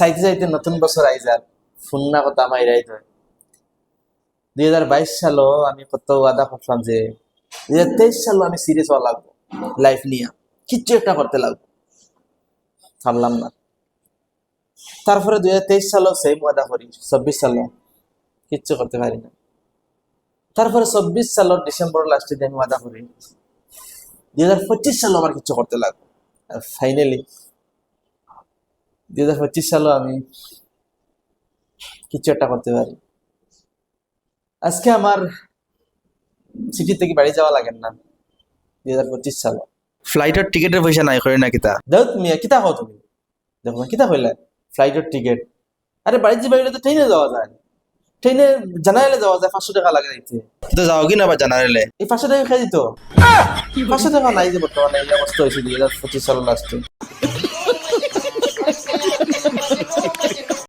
চাইতে চাইতে নতুন বছর আই যার ফোন না কথা মাইরাই ধরে 2022 সালও আমি কত ওয়াদা করলাম যে 2023 সালও আমি সিরিয়াস হওয়া লাগবো লাইফ নিয়ে কিচ্ছু একটা করতে লাগবো পারলাম না তারপরে 2023 সালও সেম ওয়াদা করি 24 সালও কিচ্ছু করতে পারি না তারপরে 24 সালের ডিসেম্বর লাস্টে আমি ওয়াদা করি 2025 সালও আমার কিছু করতে লাগবে আর ফাইনালি 2025 সালও আমি কিছু একটা করতে পারি আজকে আমার সিটি থেকে বাড়ি যাওয়া লাগেন না 2025 সালে ফ্লাইটের টিকিটের পয়সা নাই করে না কিতা দাও তুমি কিতা হও তুমি দেখো না কিতা হইলে ফ্লাইটের টিকিট আরে বাড়িতে বাইরে তো ট্রেনে যাওয়া যায় ট্রেনে জানাইলে যাওয়া যায় 500 টাকা লাগে যাইতে তো যাও কি না বা জানাইলে এই 500 টাকা খেয়ে দিত 500 টাকা নাই যে বর্তমানে এই অবস্থা হয়েছে 2025 সালের লাস্টে